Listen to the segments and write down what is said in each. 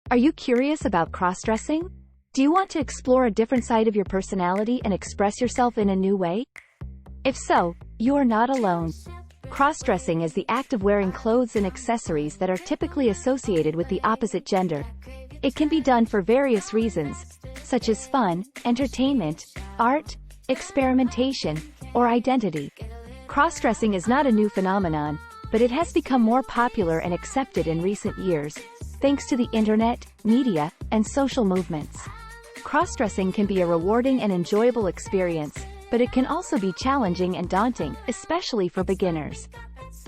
Are you curious about cross-dressing? Do you want to explore a different side of your personality and express yourself in a new way? If so, you are not alone. Cross-dressing is the act of wearing clothes and accessories that are typically associated with the opposite gender. It can be done for various reasons, such as fun, entertainment, art, experimentation, or identity. Cross-dressing is not a new phenomenon, but it has become more popular and accepted in recent years, thanks to the internet, media, and social movements. Cross-dressing can be a rewarding and enjoyable experience, but it can also be challenging and daunting, especially for beginners.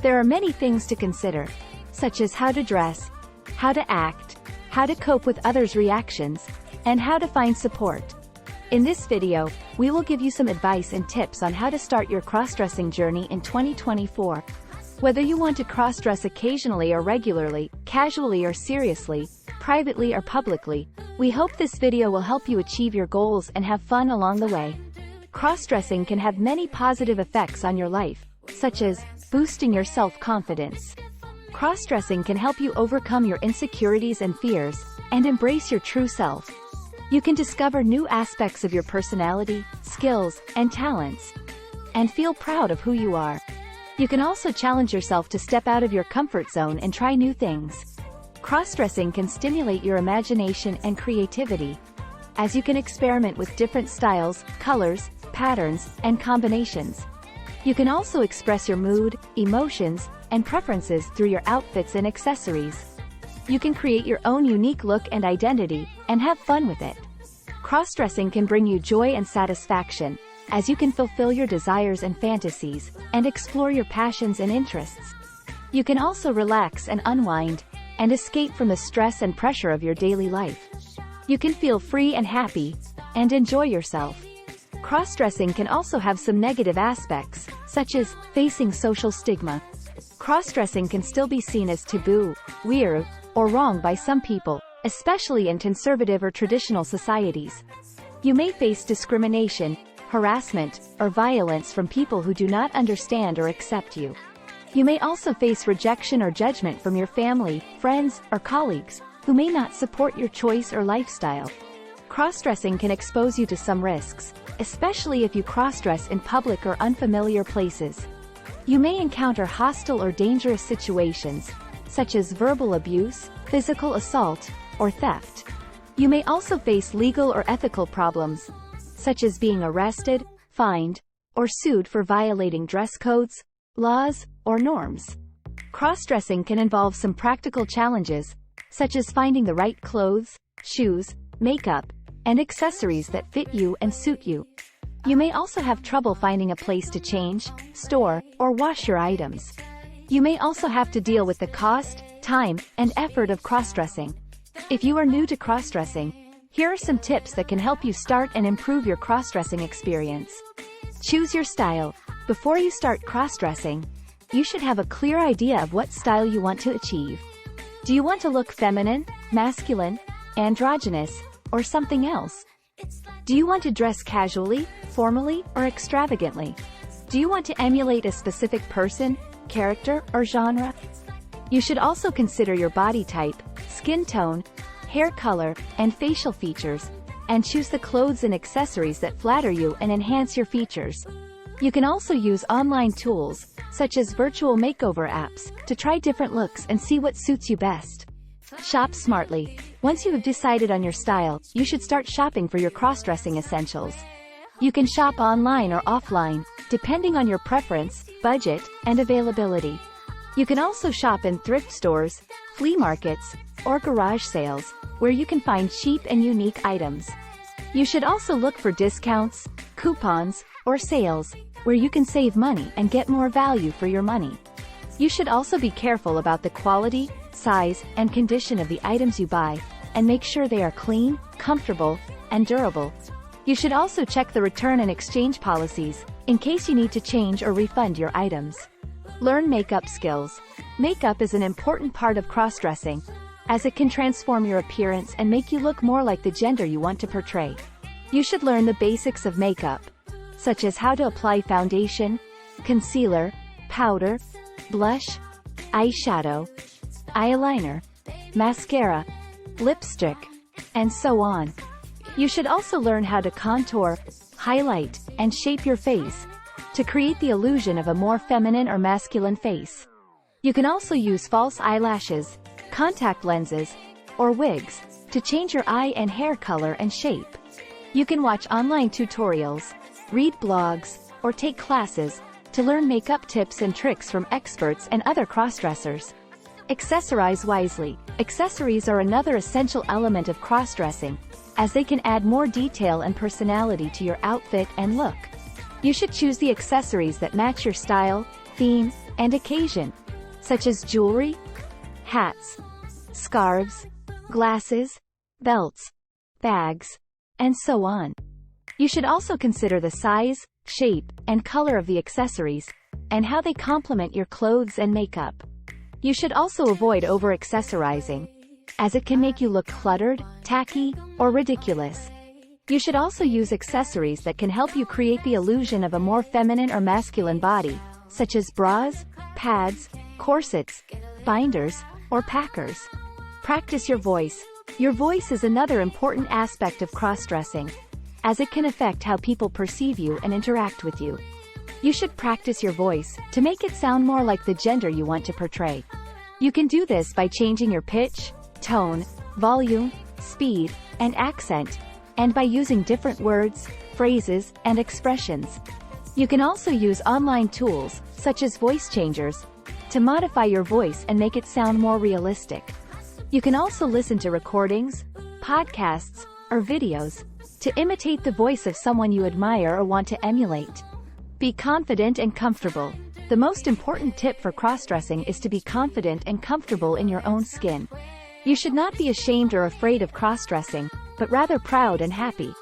There are many things to consider, such as how to dress, how to act, how to cope with others' reactions, and how to find support. In this video, we will give you some advice and tips on how to start your cross-dressing journey in 2024. Whether you want to cross-dress occasionally or regularly, casually or seriously, privately or publicly, we hope this video will help you achieve your goals and have fun along the way. Cross-dressing can have many positive effects on your life, such as boosting your self-confidence. Cross-dressing can help you overcome your insecurities and fears, and embrace your true self. You can discover new aspects of your personality, skills, and talents, and feel proud of who you are. You can also challenge yourself to step out of your comfort zone and try new things. Cross-dressing can stimulate your imagination and creativity, as you can experiment with different styles, colors, patterns, and combinations. You can also express your mood, emotions, and preferences through your outfits and accessories. You can create your own unique look and identity, and have fun with it. Cross-dressing can bring you joy and satisfaction, as you can fulfill your desires and fantasies, and explore your passions and interests. You can also relax and unwind, and escape from the stress and pressure of your daily life. You can feel free and happy, and enjoy yourself. Cross-dressing can also have some negative aspects, such as facing social stigma. Cross-dressing can still be seen as taboo, weird, or wrong by some people, especially in conservative or traditional societies. You may face discrimination, harassment, or violence from people who do not understand or accept you. You may also face rejection or judgment from your family, friends, or colleagues, who may not support your choice or lifestyle. Cross-dressing can expose you to some risks, especially if you cross-dress in public or unfamiliar places. You may encounter hostile or dangerous situations, such as verbal abuse, physical assault, or theft. You may also face legal or ethical problems, such as being arrested, fined, or sued for violating dress codes, laws, or norms. Cross-dressing can involve some practical challenges, such as finding the right clothes, shoes, makeup, and accessories that fit you and suit you. You may also have trouble finding a place to change, store, or wash your items. You may also have to deal with the cost, time, and effort of cross-dressing. If you are new to cross-dressing, here are some tips that can help you start and improve your cross-dressing experience. Choose your style. Before you start cross-dressing, you should have a clear idea of what style you want to achieve. Do you want to look feminine, masculine, androgynous, or something else? Do you want to dress casually, formally, or extravagantly? Do you want to emulate a specific person, character, or genre? You should also consider your body type, skin tone, hair color, and facial features, and choose the clothes and accessories that flatter you and enhance your features. You can also use online tools, such as virtual makeover apps, to try different looks and see what suits you best. Shop smartly. Once you have decided on your style, you should start shopping for your cross-dressing essentials. You can shop online or offline, depending on your preference, budget, and availability. You can also shop in thrift stores, flea markets, or garage sales, where you can find cheap and unique items. You should also look for discounts, coupons, or sales, where you can save money and get more value for your money. You should also be careful about the quality, size, and condition of the items you buy, and make sure they are clean, comfortable, and durable. You should also check the return and exchange policies, in case you need to change or refund your items. Learn makeup skills. Makeup is an important part of cross-dressing, as it can transform your appearance and make you look more like the gender you want to portray. You should learn the basics of makeup, such as how to apply foundation, concealer, powder, blush, eyeshadow, eyeliner, mascara, lipstick, and so on. You should also learn how to contour, highlight, and shape your face to create the illusion of a more feminine or masculine face. You can also use false eyelashes, contact lenses, or wigs to change your eye and hair color and shape. You can watch online tutorials, read blogs, or take classes to learn makeup tips and tricks from experts and other crossdressers. Accessorize wisely. Accessories are another essential element of crossdressing, as they can add more detail and personality to your outfit and look. You should choose the accessories that match your style, theme, and occasion, such as jewelry, hats, scarves, glasses, belts, bags, and so on. You should also consider the size, shape, and color of the accessories, and how they complement your clothes and makeup. You should also avoid over-accessorizing, as it can make you look cluttered, tacky, or ridiculous. You should also use accessories that can help you create the illusion of a more feminine or masculine body, such as bras, pads, corsets, binders, or packers. Practice your voice. Your voice is another important aspect of crossdressing, as it can affect how people perceive you and interact with you. You should practice your voice to make it sound more like the gender you want to portray. You can do this by changing your pitch, tone, volume, speed, and accent, and by using different words, phrases, and expressions. You can also use online tools, such as voice changers, to modify your voice and make it sound more realistic. You can also listen to recordings, podcasts, or videos to imitate the voice of someone you admire or want to emulate. Be confident and comfortable. The most important tip for crossdressing is to be confident and comfortable in your own skin. You should not be ashamed or afraid of crossdressing, but rather proud and happy.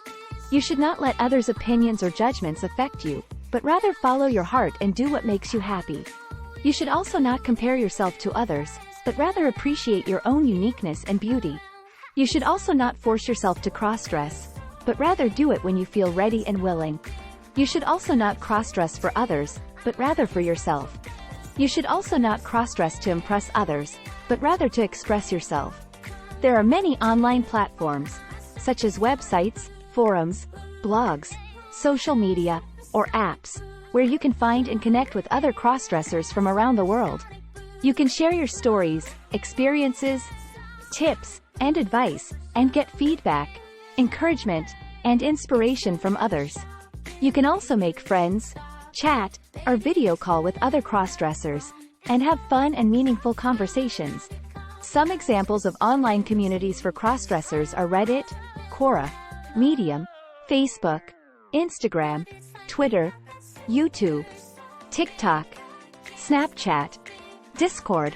You should not let others' opinions or judgments affect you, but rather follow your heart and do what makes you happy. You should also not compare yourself to others, but rather appreciate your own uniqueness and beauty. You should also not force yourself to crossdress, but rather do it when you feel ready and willing. You should also not crossdress for others, but rather for yourself. You should also not crossdress to impress others, but rather to express yourself. There are many online platforms, such as websites, forums, blogs, social media, or apps, where you can find and connect with other crossdressers from around the world. You can share your stories, experiences, tips, and advice, and get feedback, encouragement, and inspiration from others. You can also make friends, chat, or video call with other crossdressers, and have fun and meaningful conversations. Some examples of online communities for crossdressers are Reddit, Quora, Medium, Facebook, Instagram, Twitter, YouTube, TikTok, Snapchat, Discord,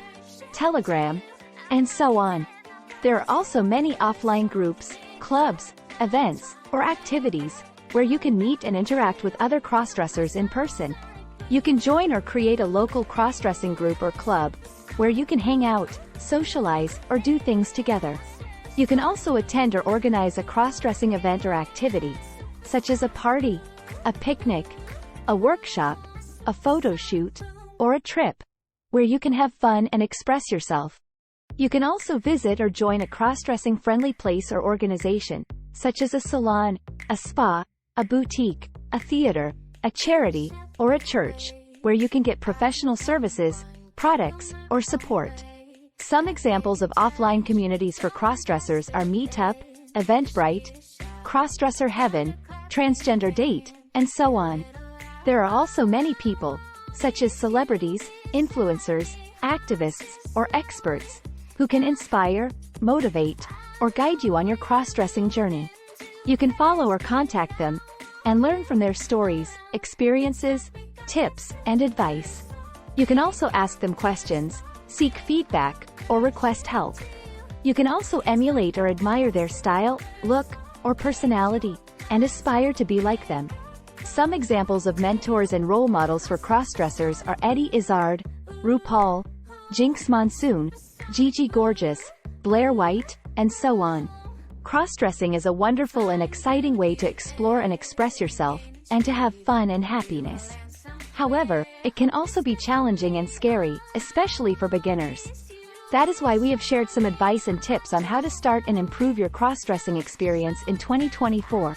Telegram, and so on. There are also many offline groups, clubs, events, or activities where you can meet and interact with other crossdressers in person. You can join or create a local crossdressing group or club where you can hang out, socialize, or do things together. You can also attend or organize a crossdressing event or activity, such as a party, a picnic, a workshop, a photo shoot, or a trip, where you can have fun and express yourself. You can also visit or join a crossdressing friendly place or organization, such as a salon, a spa, a boutique, a theater, a charity, or a church, where you can get professional services, products, or support. Some examples of offline communities for crossdressers are Meetup, Eventbrite, Crossdresser Heaven, Transgender Date, and so on. There are also many people, such as celebrities, influencers, activists, or experts, who can inspire, motivate, or guide you on your crossdressing journey. You can follow or contact them, and learn from their stories, experiences, tips, and advice. You can also ask them questions, seek feedback, or request help. You can also emulate or admire their style, look, or personality, and aspire to be like them. Some examples of mentors and role models for crossdressers are Eddie Izzard, RuPaul, Jinx Monsoon, Gigi Gorgeous, Blair White, and so on. Crossdressing is a wonderful and exciting way to explore and express yourself, and to have fun and happiness. However, it can also be challenging and scary, especially for beginners. That is why we have shared some advice and tips on how to start and improve your cross-dressing experience in 2024.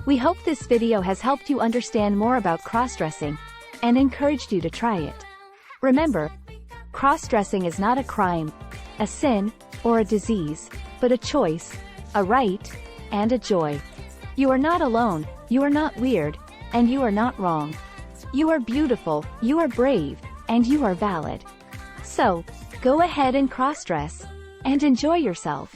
We hope this video has helped you understand more about cross-dressing and encouraged you to try it. Remember, cross-dressing is not a crime, a sin, or a disease, but a choice, a right, and a joy. You are not alone, you are not weird, and you are not wrong. You are beautiful, you are brave, and you are valid. So, go ahead and cross-dress, and enjoy yourself.